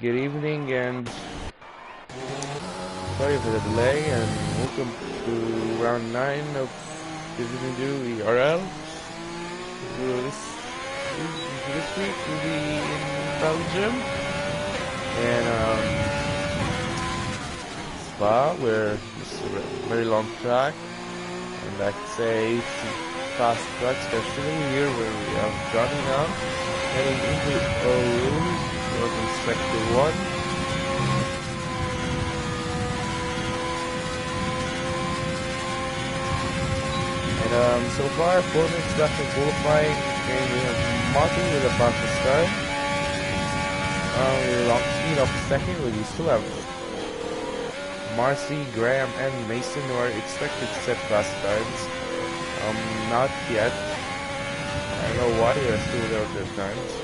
good evening and sorry for the delay and welcome to round 9 of Division 2 ERL. This week we'll be in Belgium and Spa, where it's a very long track, and I could say it's a fast track, especially here where we have Johnny now heading into our room. Goes in sector 1. And so far, 4 minutes left in qualifying, and we have Martin with a fastest time. With a long speed of second, but we still have Marcy, Graham, and Mason who are expected to set fast times. Not yet. I don't know why they're still without their times.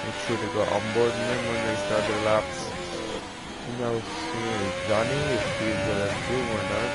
Make sure to go on board them when they start their laps. Who knows, Johnny, if he's gonna improve or not.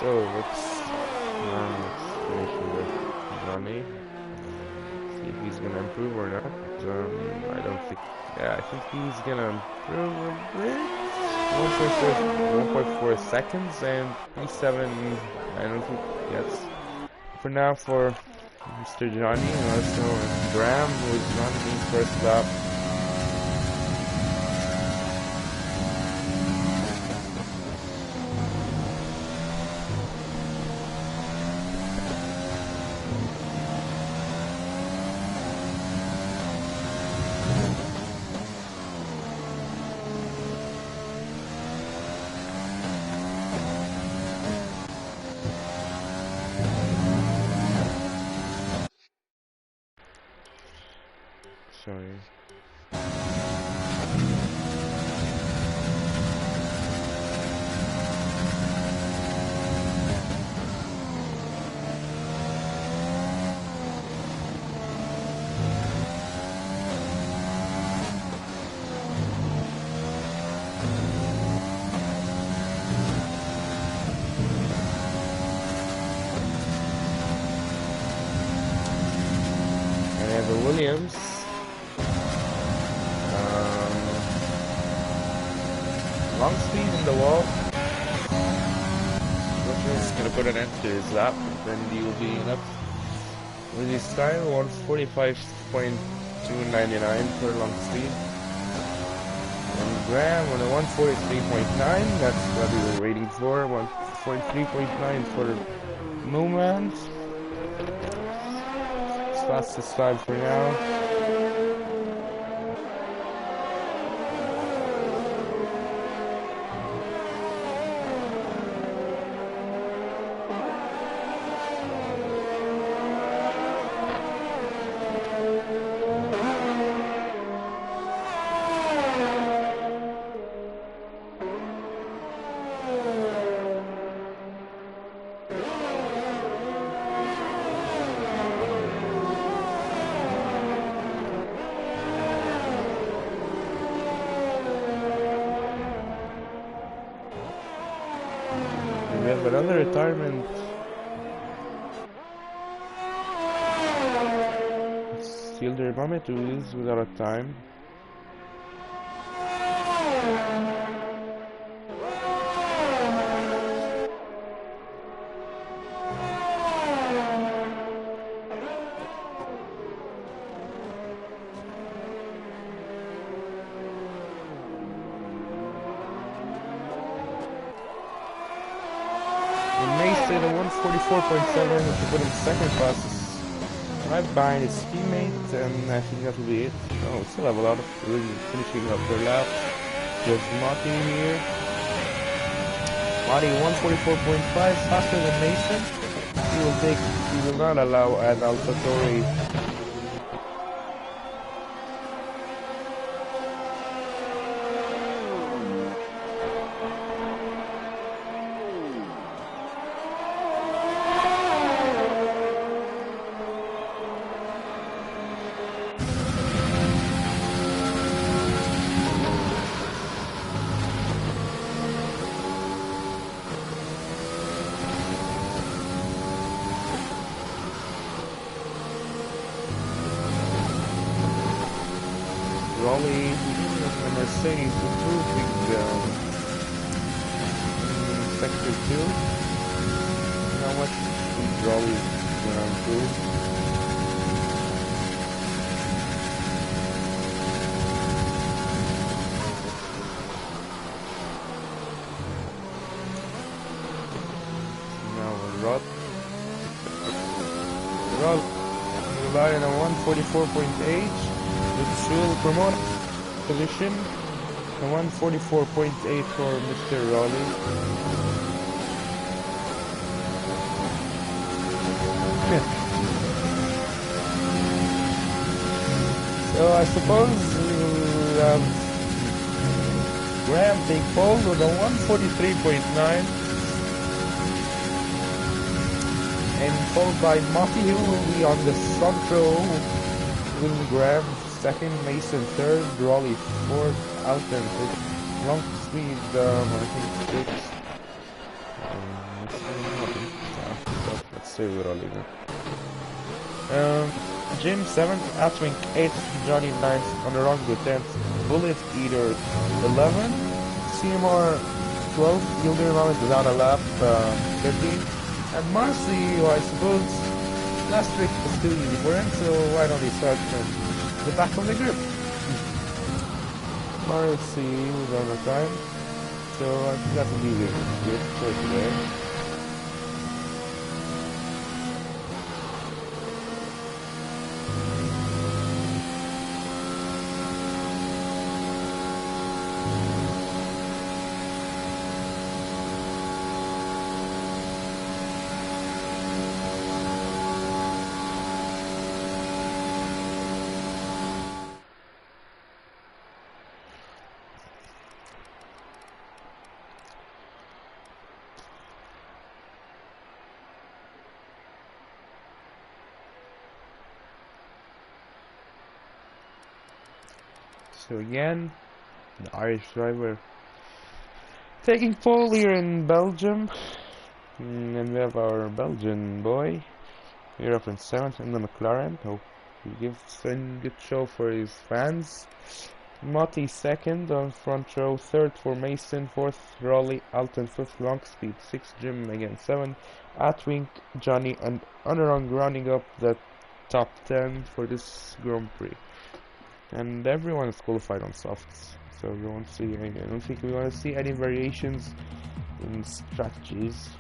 So let's finish with Johnny. See if he's gonna improve or not. I don't think. Yeah, I think he's gonna improve a bit. 1.4 seconds and P7. I don't think. Yes. For now, for Mr. Johnny and also Graham, who is not in his first lap. Sorry. And I have a Williams. Long speed in the wall. Roger's gonna put an end to his lap, then he will be up with his time 145.299 for long speed. And Graham on a 143.9, that's what we were waiting for. 143.9 for movement. It's fastest time for now. We have another retirement. Seal the Mame to lose without a time. And Mason at 144.7, which put him second fastest right behind his teammate, and I think that will be it. Oh, we still have a lot of really finishing up their lap. There's Marty here. Marty 144.5, faster than Mason. He will not allow an AlphaTauri. Raleigh and Mercedes improving sector 2. How much is Raleigh gonna improve? Now Rod relying on 144.8, which will promote position. 144.8 for Mr. Raleigh. So I suppose we'll have Graham take pole with a 143.9, and followed by Moffy, who will be on the front row, with Graham second, Mason third, Raleigh fourth, Alton fifth. Long speed, I think sixth. Let's say we're Raleigh then. Jim 7th, Atwink 8th, Johnny 9th, on the wrong with 10th, Bullet Eater 11th, Seymour 12th, Yildir Moment without a lap 13th, and Marcy, who I suppose last week was too easy for him, so why don't he start from the back of the group? Marcy was on the time, so I think that will be good for today. So again, the Irish driver taking pole here in Belgium, and we have our Belgian boy here up in 7th in the McLaren. Hope he gives a good show for his fans. Motti 2nd on front row, 3rd for Mason, 4th Raleigh, Alton 5th, long speed 6th, Jim again 7th, Atwink, Johnny, and Underrung rounding up the top 10 for this Grand Prix. And everyone is qualified on softs, so we won't see any, I don't think we want to see any variations in strategies.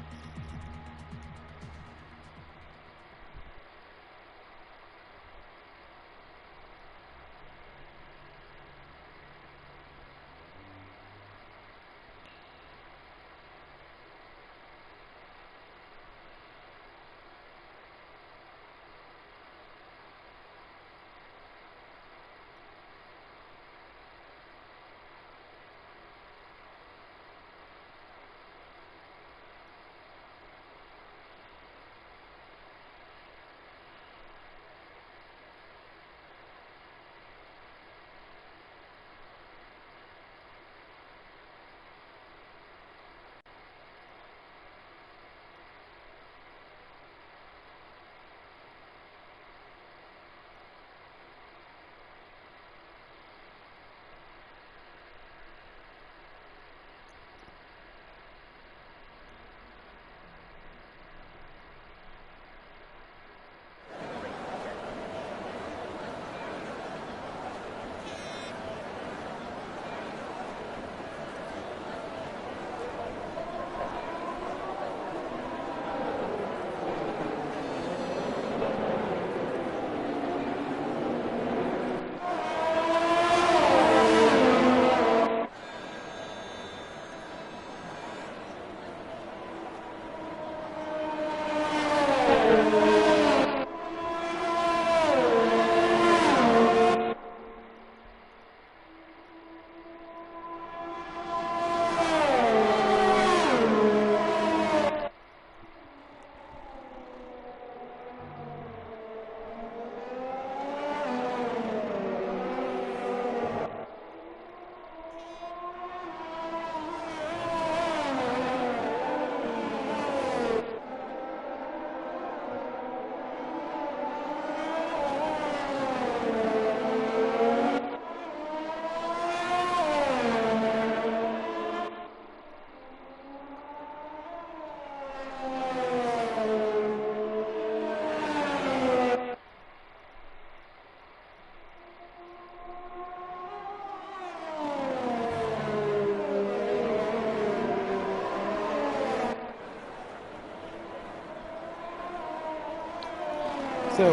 So,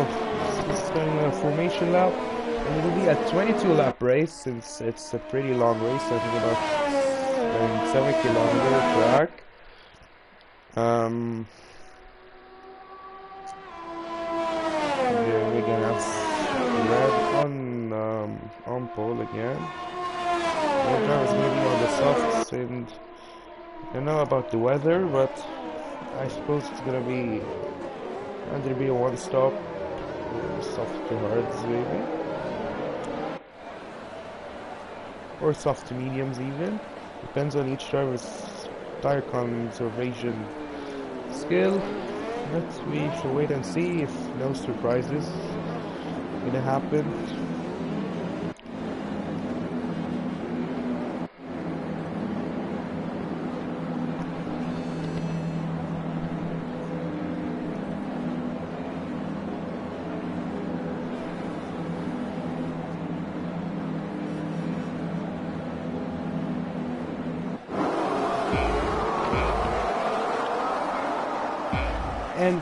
this is going a formation lap, and it'll be a 22 lap race since it's a pretty long race. I think about 7 kilometer track. We're gonna have red on pole again. The driver's gonna be on the softs, and I don't know about the weather, but I suppose it's gonna be either be a one stop or soft to hards maybe, or soft to mediums even. Depends on each driver's tire conservation skill. But we should wait and see if no surprises gonna happen. And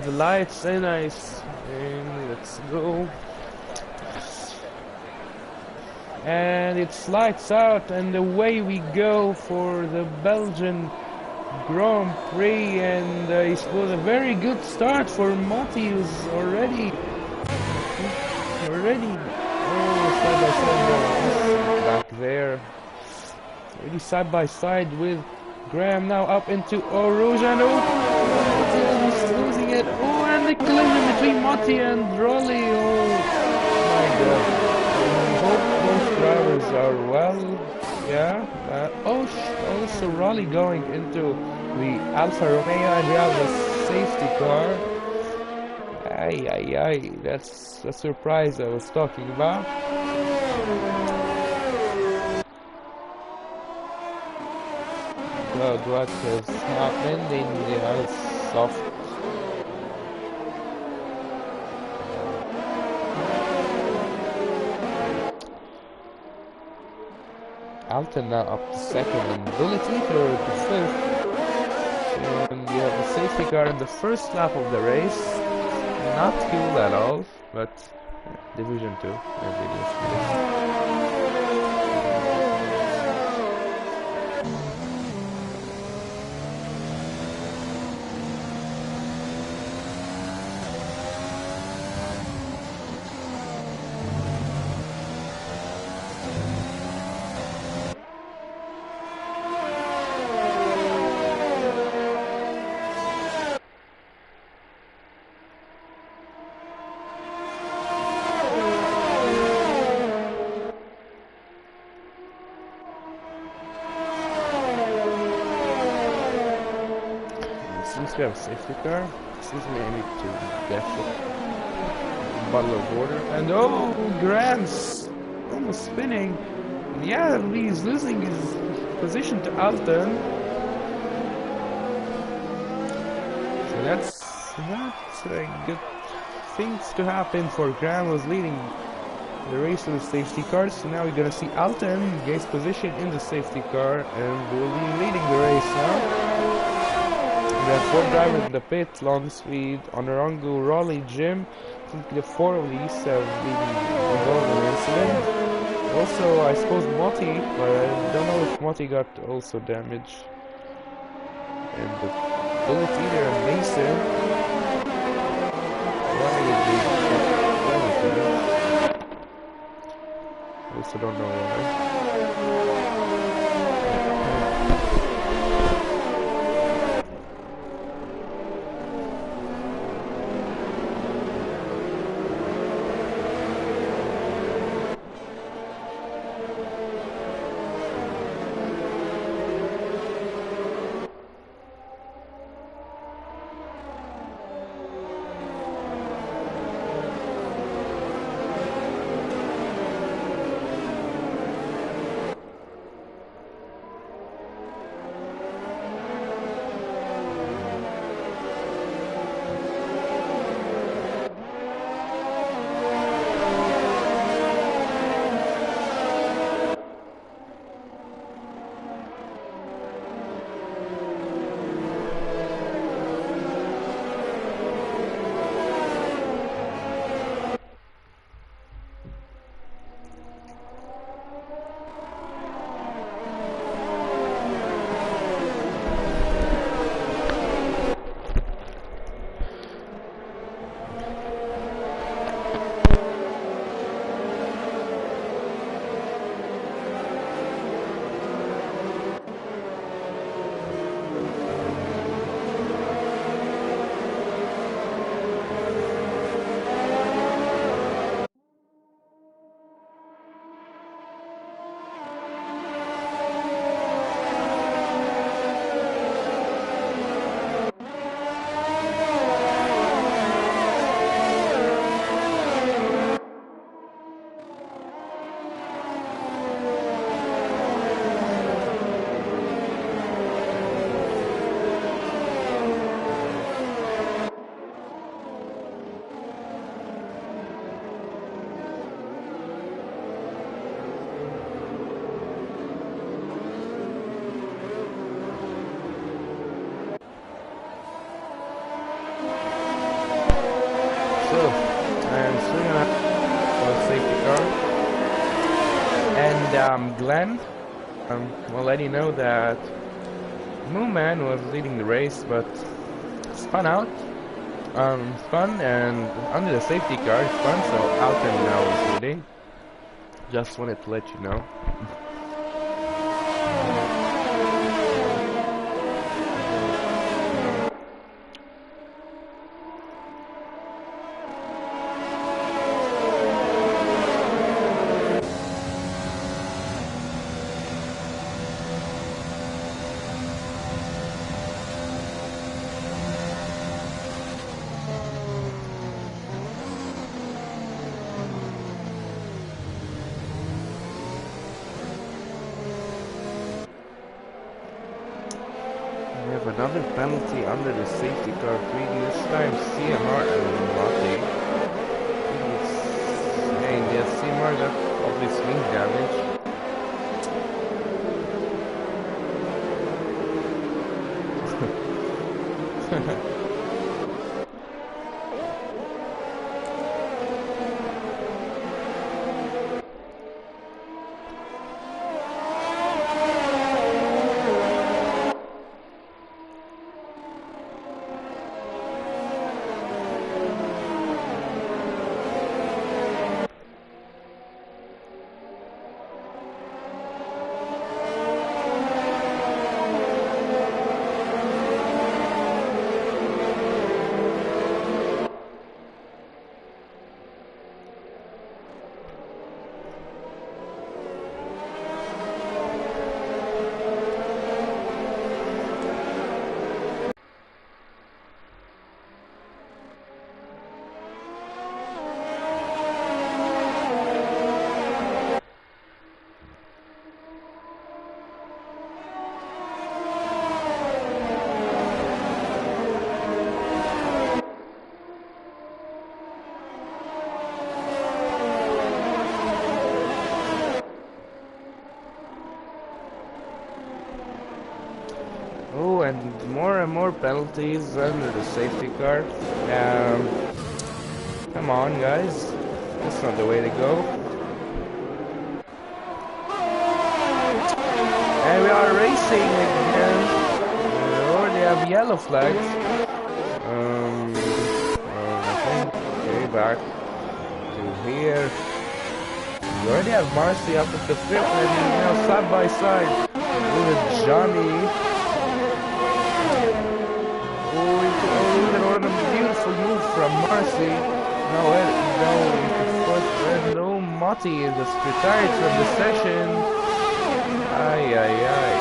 the lights are nice, and let's go. And it's lights out, and away we go for the Belgian Grand Prix. And it was a very good start for Matti, who's already side by side back there, already side by side with Graham. Now up into Rouge, and almost losing it. Oh, and the collision between Matti and Rolly. Oh my god. I hope both drivers are well. Yeah. Also Rolly going into the Alfa Romeo, and we have the safety car. Ay. That's a surprise I was talking about. God, what has happened in the soft? Alton now up to second, and Bullet Eater to fifth. And we have the safety car in the first lap of the race. Not cool at all, but Division 2. Since we have a safety car, excuse me, I need to get a bottle of water. And oh, Graham's almost spinning. Yeah, he's losing his position to Alton. So that's good things to happen for Graham, who's leading the race with the safety car. So now we're gonna see Alton gains position in the safety car, and will be leading the race now. We have 4 drivers in the pit: Long Speed, Onorango, Rolly, Jim. I think the 4 of these have been involved in the incident. Also, I suppose Matti, but I don't know if Matti got also damage. And the Bullet Eater and Mason. Why did they get damage? I also don't know why. So, I'm still gonna have a safety car. And Glenn, will let you know that Mooman was leading the race, but spun out. Spun and under the safety car spun, so Alton now is leading. Just wanted to let you know. We have another penalty under the safety car green, this time CMR and Mate. Saying yes, CMR got all this wing damage. Oh, and more penalties under the safety car. Come on, guys. That's not the way to go. And we are racing again. We already have yellow flags. I think. Okay, back to here. We already have Marcy up at the fifth, and now side by side with Johnny. Beautiful move from Marcy. No, Motti is just retired from the session. Ay, ay, ay.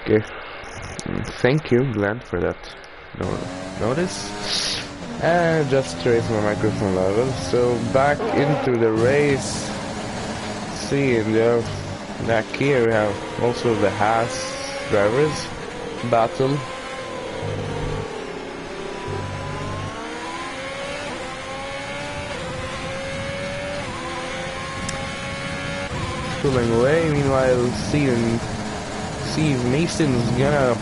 Okay. Thank you, Glenn, for that notice. And just raise my microphone level. So back into the race. See, in the back here we have also the Haas drivers battle. Pulling away. Meanwhile, Steve Mason's gonna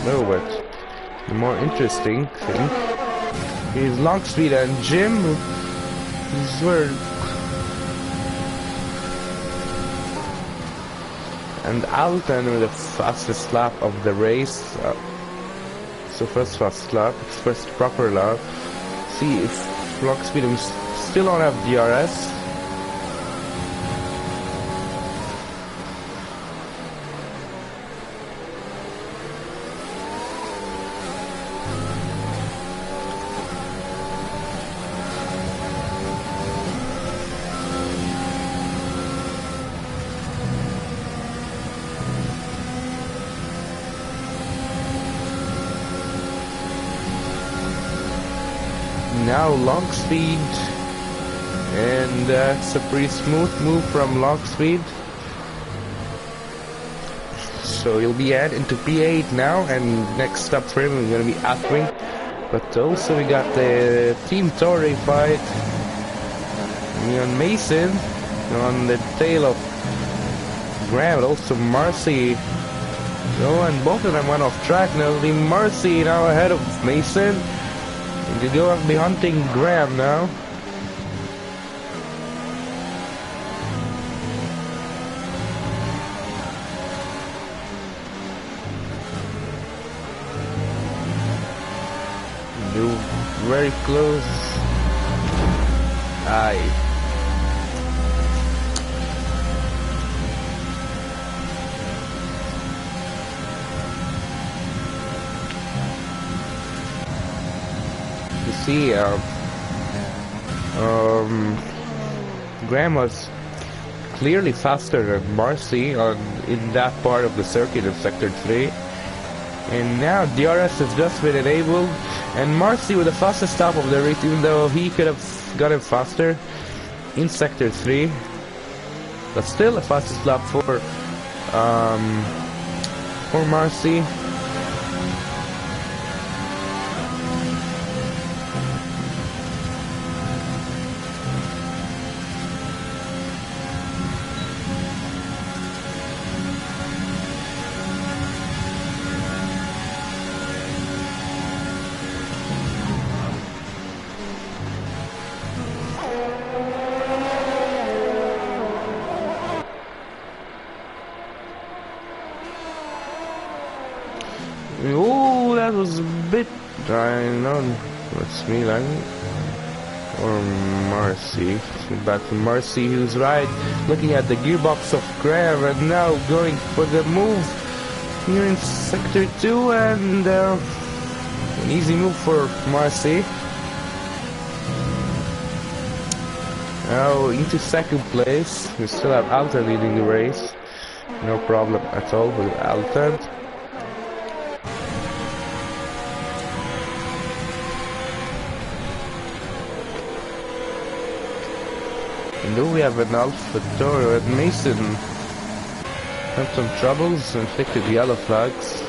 know what the more interesting thing is long speed, and Jim is where, and Alton with the fastest lap of the race. So first fast lap, first proper lap. See if long speed we still don't have DRS. now long speed, and that's a pretty smooth move from long speed. So he'll be into P8 now, and next stop for him is gonna be Atwing. But also we got the Team Torre fight. On Mason on the tail of Graham, but also Marcy. Oh, and both of them went off track. Now the Marcy now ahead of Mason. You go and be hunting Graham now. You're very close. Aye. See, Graham was clearly faster than Marcy in that part of the circuit of Sector 3. And now DRS has just been enabled, and Marcy with the fastest stop of the race, even though he could have gotten faster in Sector 3. But still a fastest lap for Marcy. Oh, that was a bit... I know what's me like. Or Marcy. Back to Marcy, who's right, looking at the gearbox of Graham, and now going for the move here in Sector 2, and an easy move for Marcy. Now into second place. We still have Alton leading the race. No problem at all with Alton. And though we have an Alpha Toro at Mason, had some troubles and inflicted yellow flags.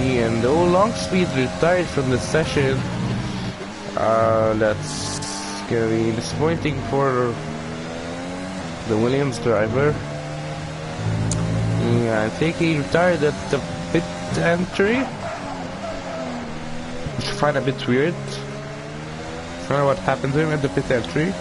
And oh, long speed retired from the session. That's gonna be disappointing for the Williams driver. Yeah, I think he retired at the pit entry, which I find a bit weird. I don't know what happened to him at the pit entry.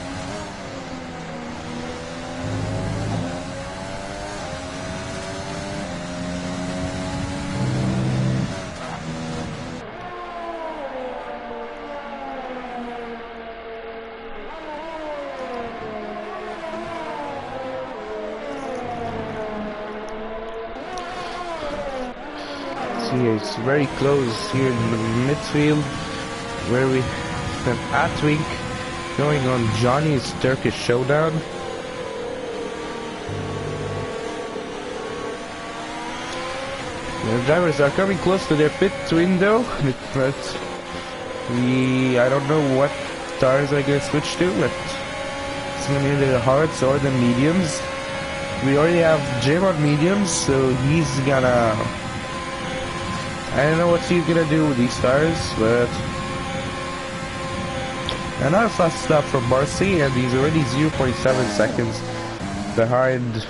It's very close here in the midfield, where we have Atwink going on Johnny's Turkish Showdown. The drivers are coming close to their pit window, but I don't know what tires I gonna switch to, but it's gonna be either the hards or the mediums. We already have Jim on mediums, so he's gonna... I don't know what he's gonna do with these tires, but another fast stop from Marcy, and he's already 0.7 seconds behind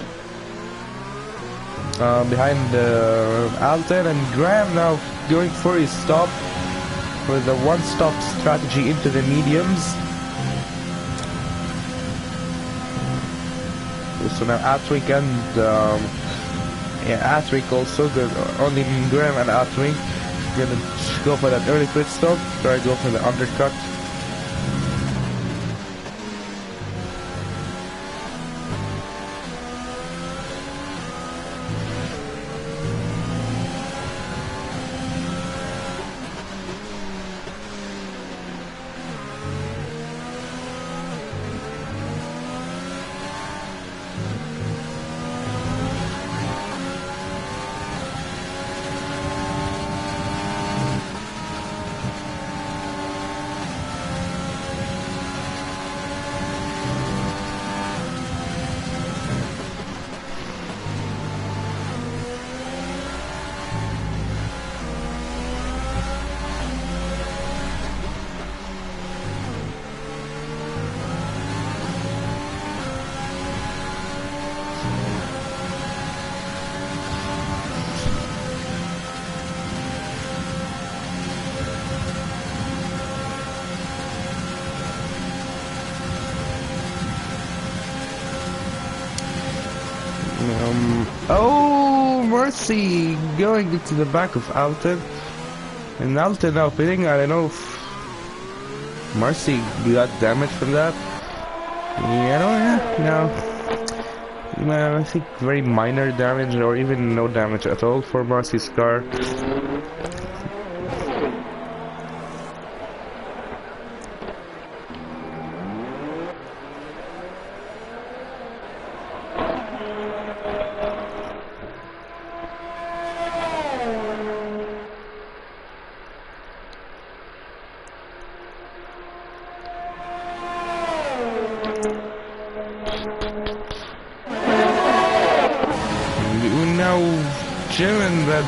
Alton, and Graham now going for his stop, for the one-stop strategy into the mediums. So now Atwick and Atwick also, only Graham and Atwick gonna go for that early pit stop, try to go for the undercut. Oh, Mercy going into the back of Alton. And Alton now pitting. I don't know if Mercy got damage from that. No, I think very minor damage or even no damage at all for Mercy's car.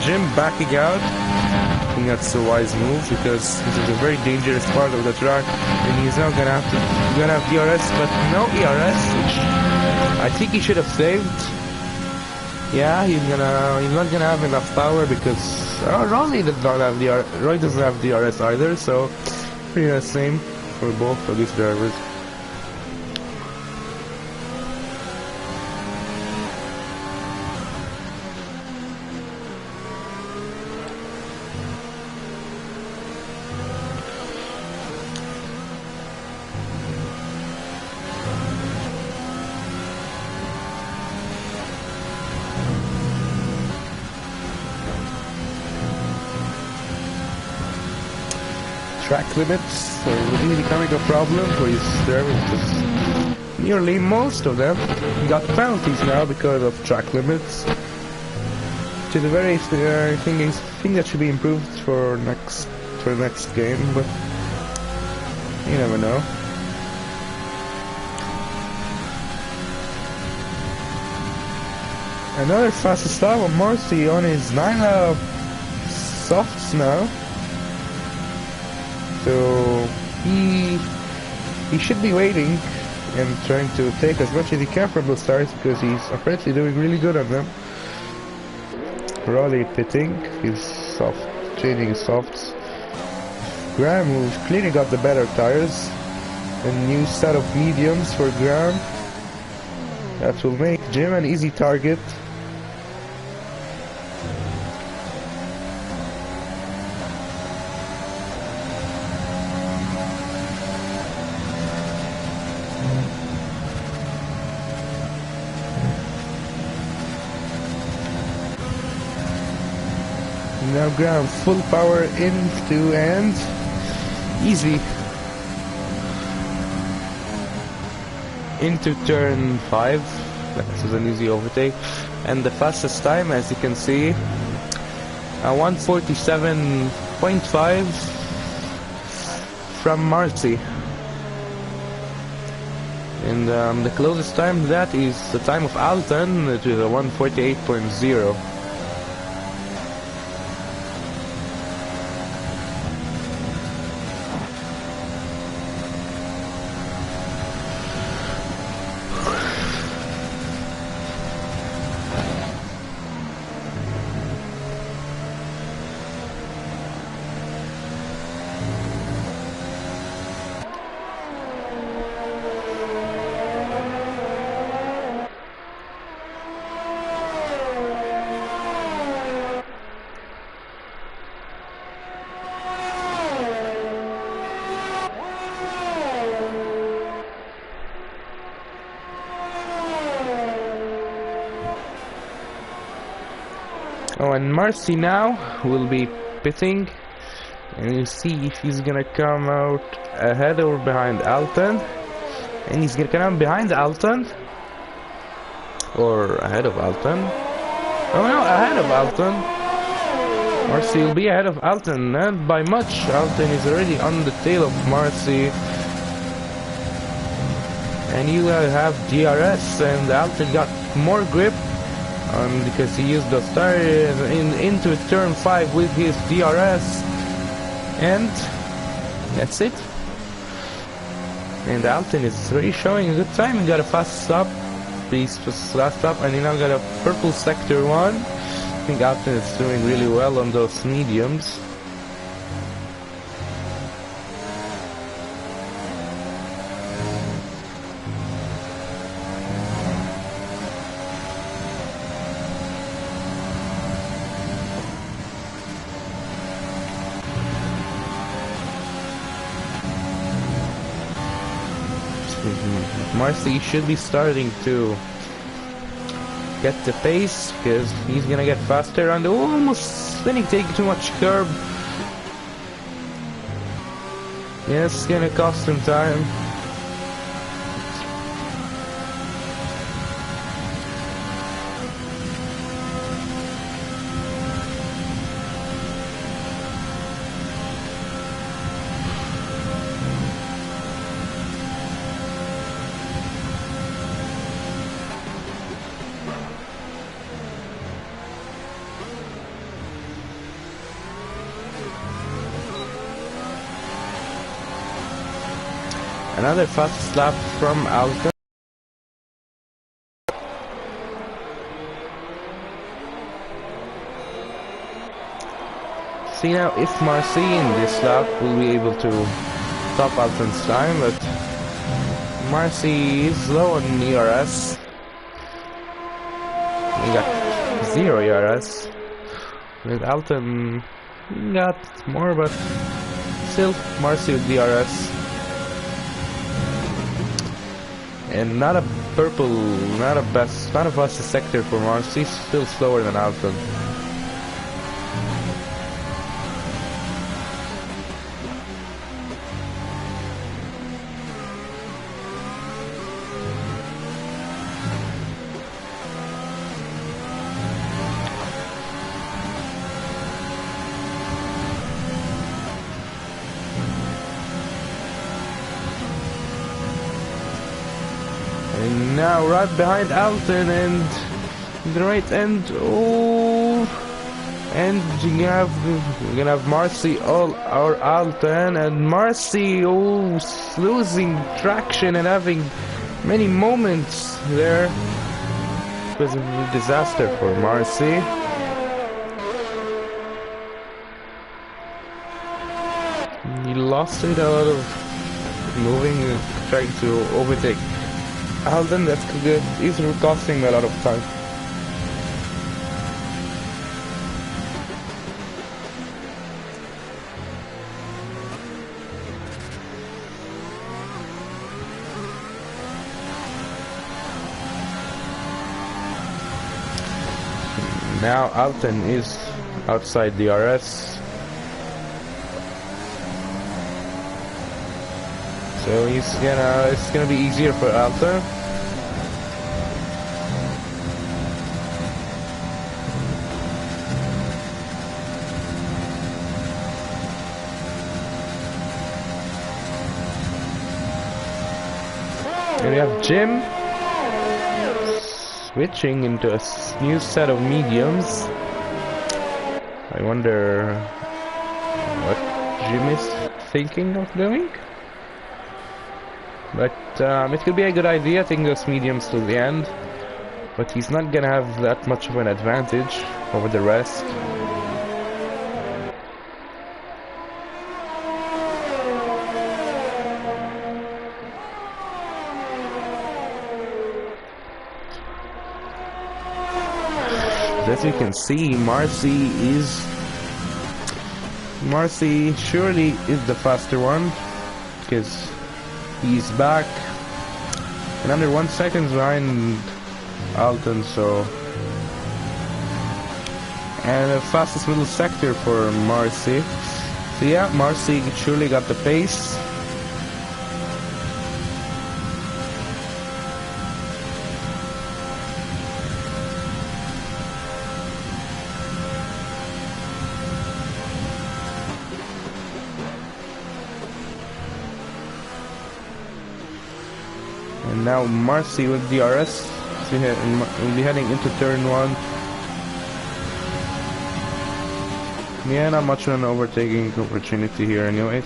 Jim backing out. I think that's a wise move because this is a very dangerous part of the track, and he's now gonna have DRS, but no ERS, which I think he should have saved. Yeah, he's not gonna have enough power because Roy doesn't have DRS either, so pretty much the same for both of these drivers. Track limits are really becoming a problem for his drivers. Nearly most of them got penalties now because of track limits. To the very thing that should be improved for the next game, but you never know. Another fastest lap on Marcy on his 9 softs now. So he should be waiting and trying to take as much as he can from those tires because he's apparently doing really good on them. Raleigh pitting, he's changing his softs. Graham, who's clearly got the better tires. A new set of mediums for Graham. That will make Jim an easy target. Now Graham full power into and easy into turn 5. That was an easy overtake, and the fastest time, as you can see, 1:47.5 from Marcy, and the closest time to that is the time of Alton, which is a 1:48.0. Oh, and Marcy now will be pitting, and you see if he's gonna come out ahead or behind Alton. And he's gonna come behind Alton, or ahead of Alton. Oh no, ahead of Alton. Marcy will be ahead of Alton, not by much. Alton is already on the tail of Marcy. And you have DRS, and Alton got more grip because he used the star into turn 5 with his DRS. And that's it. And Alton is really showing a good time. He got a fast stop. He's fast stop, and he now got a purple sector 1. I think Alton is doing really well on those mediums. Marcy should be starting to get the pace because he's gonna get faster and almost then he take too much curb. Yes, it's gonna cost him time. Another fast lap from Alton. See now if Marcy in this lap will be able to top Alton's time, but Marcy is low on ERS. He got 0 ERS. With Alton got more, but still Marcy with DRS. And not a purple, not a fastest sector for Marcy, still slower than Alton. And now right behind Alton and the right end, oh, and you're gonna have Marcy all our Alton, and Marcy losing traction and having many moments there. It was a disaster for Marcy. He lost it a lot of moving, trying to overtake Alton. That's good. He's costing me a lot of time. Now Alton is outside the RS. So it's gonna be easier for Alton. And we have Jim switching into a new set of mediums. I wonder what Jim is thinking of doing. But it could be a good idea, taking those mediums till the end. But he's not gonna have that much of an advantage over the rest. As you can see, Marcy surely is the faster one, because he's back and under 1 second behind Alton. So, And the fastest middle sector for Marcy. So yeah, Marcy surely got the pace. And now Marcy with DRS. We'll be heading into turn 1. Yeah, not much of an overtaking opportunity here anyways.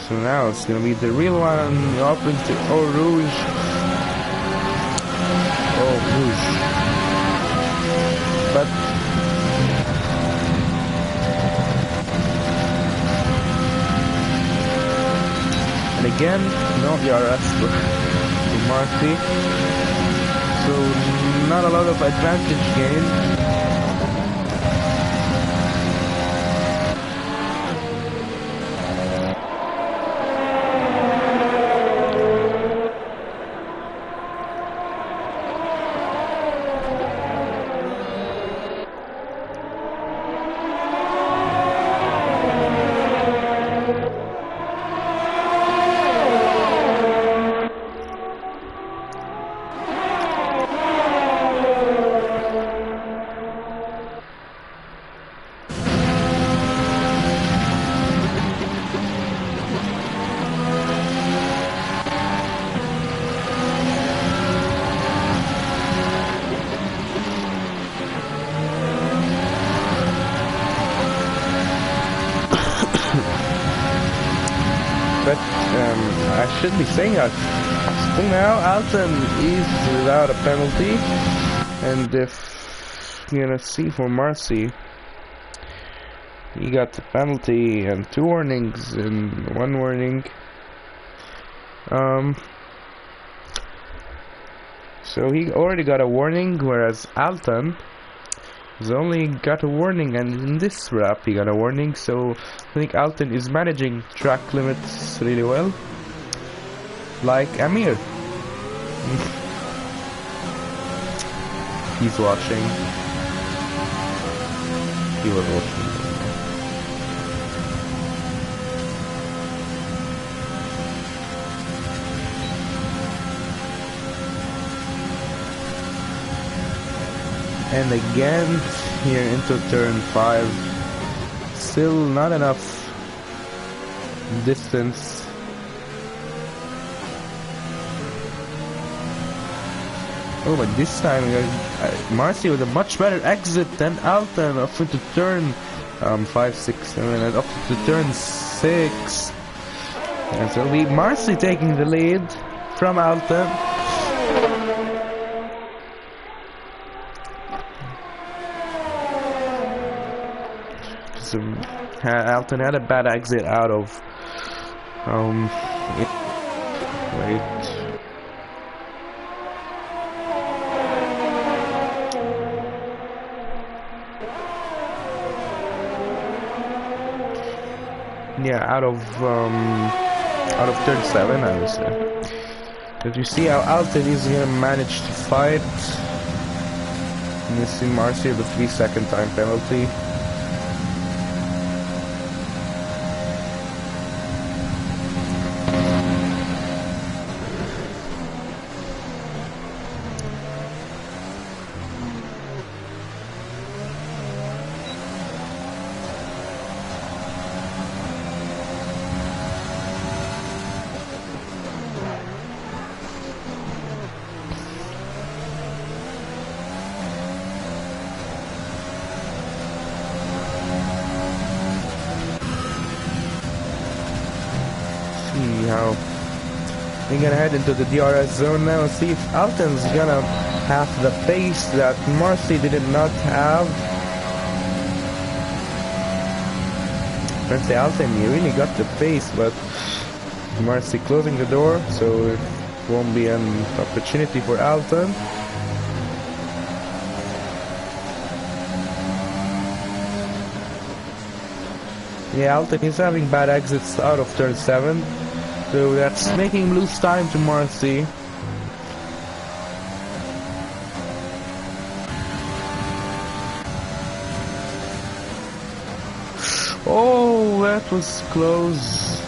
So now it's gonna be the real one up into Eau Rouge. Eau Rouge. But and again, no DRS for Marcy. So not a lot of advantage gained. But I should be saying that still now Alton is without a penalty, and if you're gonna see for Marcy, he got the penalty and 2 warnings and 1 warning. So he already got a warning, whereas Alton has only got a warning, and in this wrap he got a warning. So I think Alton is managing track limits really well, like Amir. He's watching. He was watching. And again, here into turn 5, still not enough distance. Oh, but this time Marcy with a much better exit than Alton up into turn 5, 6, 7, and up to turn 6. And so it'll be Marcy taking the lead from Alton. So Alton had a bad exit out of wait. Yeah, out of turn 7, I would say. But you see how Alton is gonna manage to fight. And you see Marcy with a 3-second time penalty. How we're gonna head into the DRS zone now and see if Alton's gonna have the pace that Marcy did not have. Let's say Alton, he really got the pace, but Marcy closing the door, so it won't be an opportunity for Alton. Yeah, Alton is having bad exits out of turn 7. So that's making him lose time to Marcy. Oh, that was close.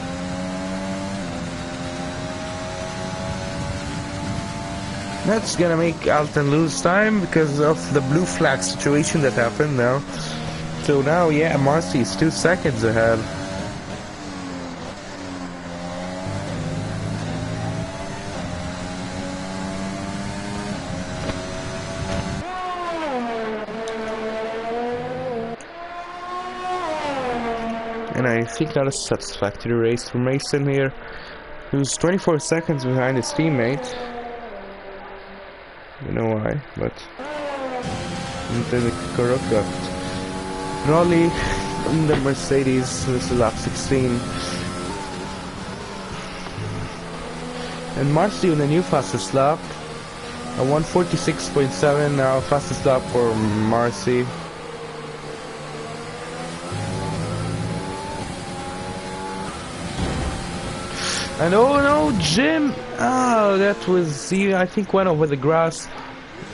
That's gonna make Alton lose time because of the blue flag situation that happened now. So now, yeah, Marcy is 2 seconds ahead. And I think not a satisfactory race for Mason here, who's 24 seconds behind his teammate. You know why, but into the Kuroka. Raleigh in the Mercedes, this is lap 16. And Marcy in the new fastest lap, a 146.7 now, fastest lap for Marcy. And oh no, Jim! Oh, that was, he I think went over the grass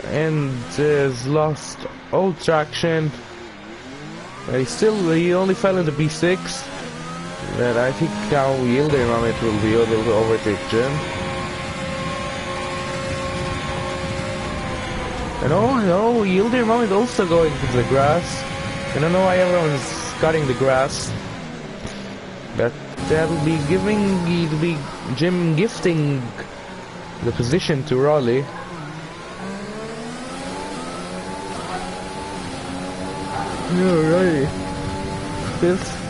and has lost all traction. He only fell into P6. But I think now yielding on it will be able to overtake Jim. And oh no, yielding moment also going into the grass. I don't know why everyone's cutting the grass. But that'll be Jim gifting the position to Raleigh. Alrighty. Fifth.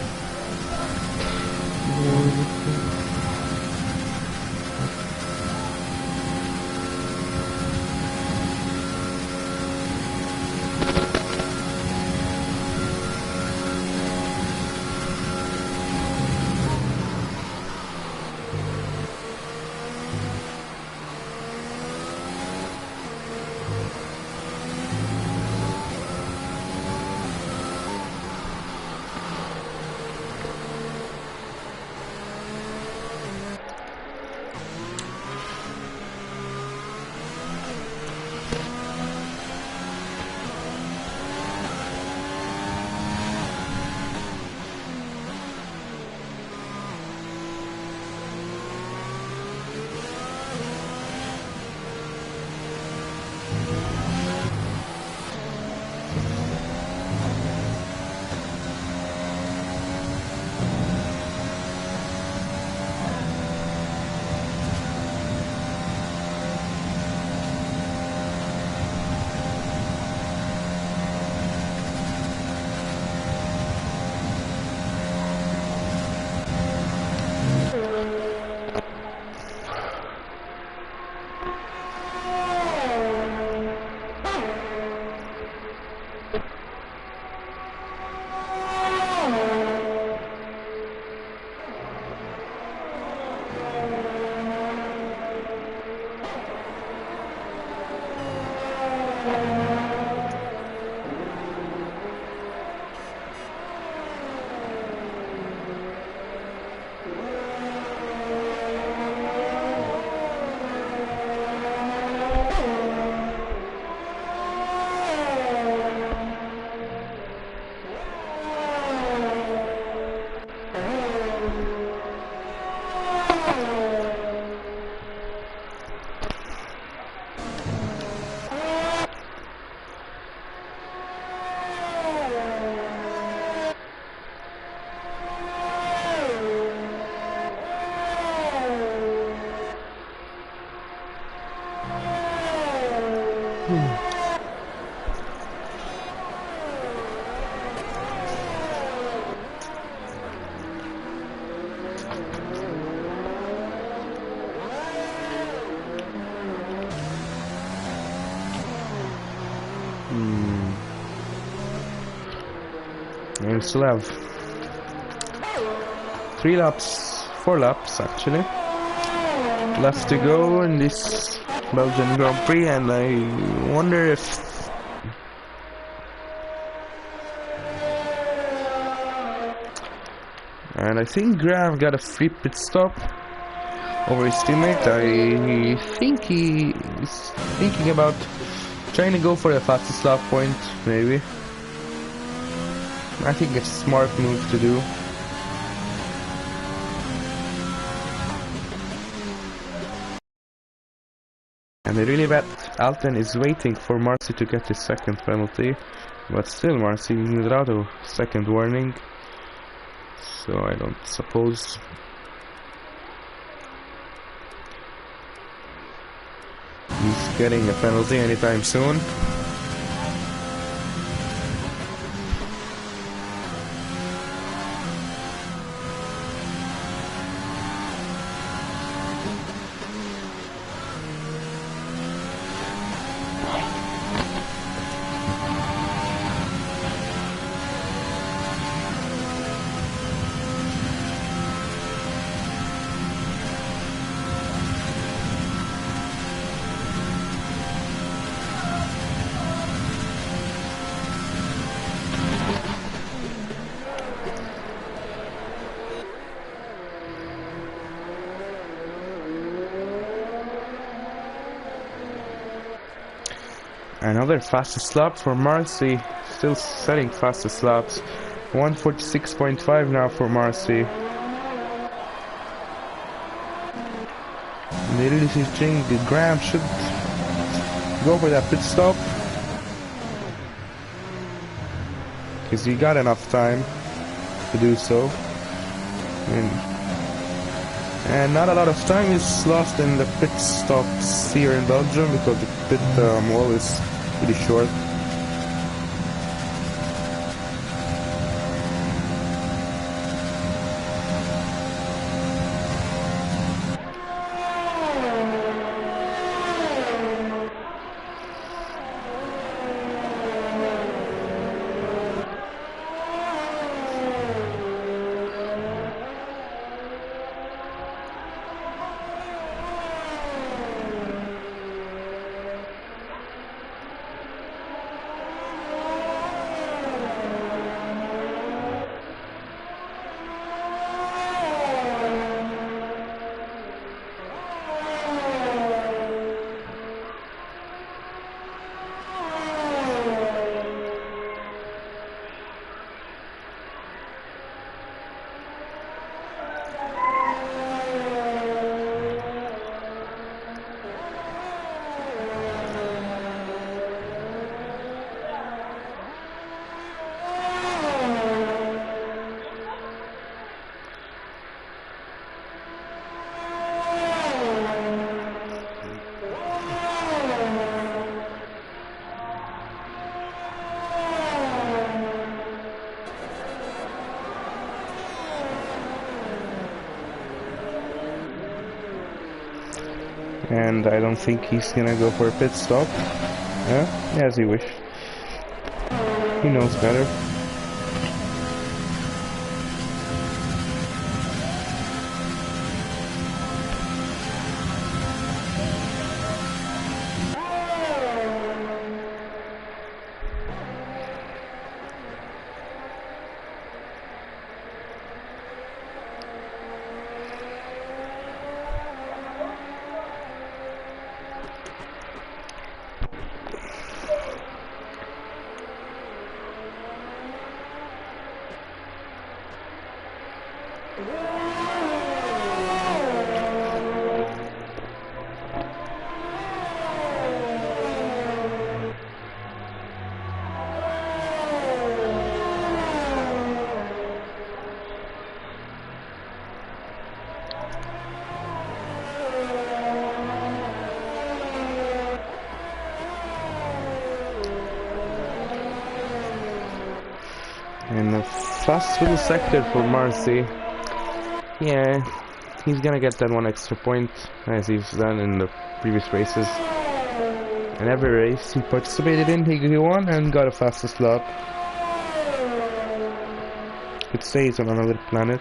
And we still have 4 laps actually, left to go in this Belgian Grand Prix, and I wonder if I think Graham got a free pit stop over his teammate. I think he is thinking about trying to go for the fastest lap point, maybe. I think it's a smart move to do. And I really bet Alton is waiting for Marcy to get his second penalty, but still Marcy without a second warning, so I don't suppose he's getting a penalty anytime soon. Another fastest lap for Marcy, still setting fastest laps. 1:46.5 now for Marcy. They really think Graham should go for that pit stop, because he got enough time to do so. And not a lot of time is lost in the pit stops here in Belgium, because the pit wall is pretty short. And I don't think he's gonna go for a pit stop. As he wished. He knows better. In a fast little sector for Marcy. Yeah, he's gonna get that one extra point, as he's done in the previous races. And every race he participated in, he won and got a fastest lap. It stays on another planet.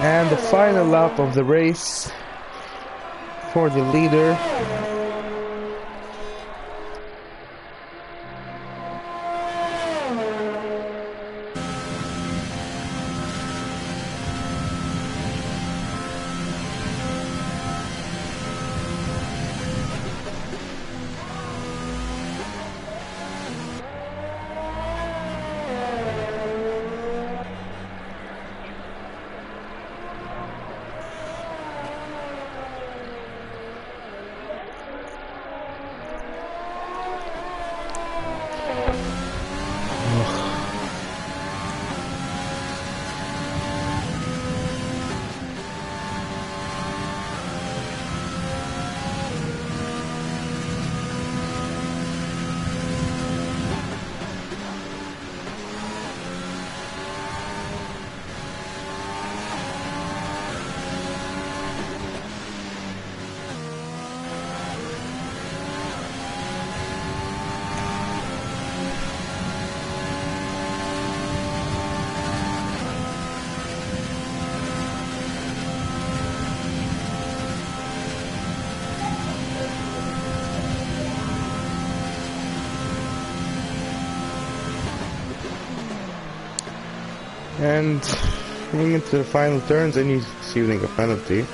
And the final lap of the race for the leader. and getting into the final turns, and he's receiving a penalty.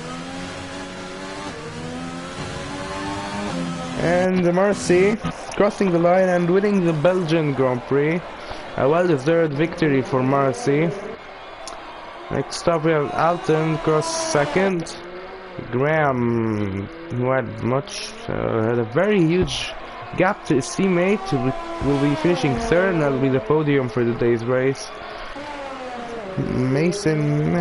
And Marcy crossing the line and winning the Belgian Grand Prix. A well-deserved victory for Marcy. Next up we have Alton cross second. Graham, who had had a very huge gap to his teammate, will be finishing third, and that'll be the podium for today's race. Mason,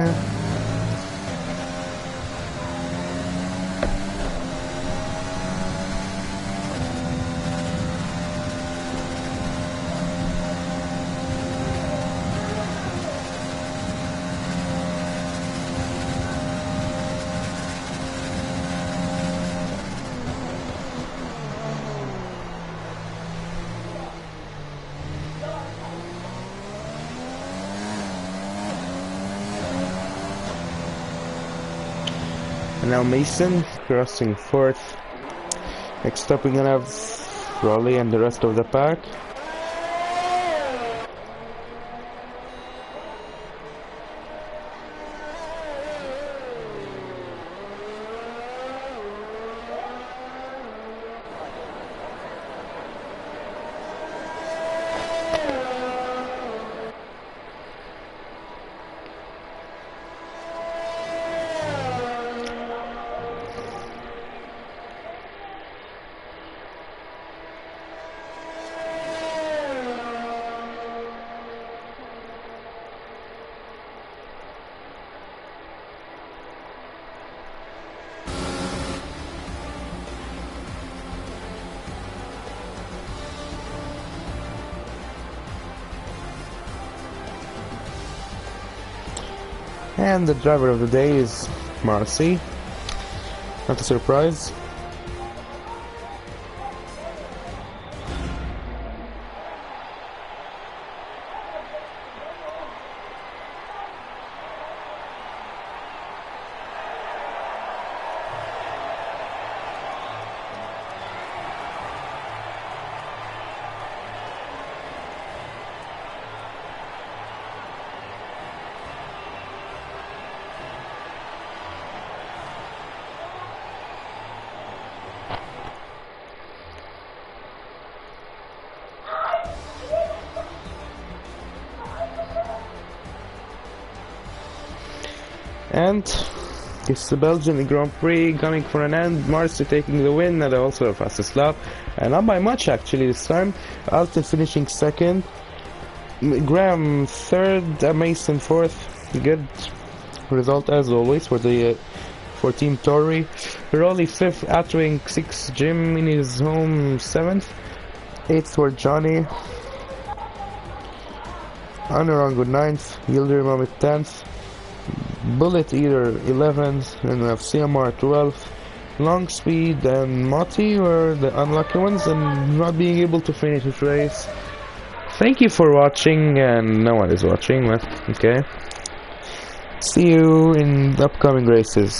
and now Mason crossing fourth. Next up we're gonna have Raleigh and the rest of the pack. And the driver of the day is Marcy. Not a surprise. And it's the Belgian Grand Prix coming for an end. Marcy taking the win and also the fastest lap, and not by much actually this time. Alton finishing second, Graham third, Mason fourth. Good result as always for Team Tory. Raleigh fifth, Atwing sixth, Jim in his home seventh, eighth for Johnny, Anorango ninth, Yildirim with 10th, Bullet Eater 11th, and we have CMR 12th. Long Speed and Motti were the unlucky ones and not being able to finish this race. Thank you for watching, and no one is watching, but okay. See you in the upcoming races.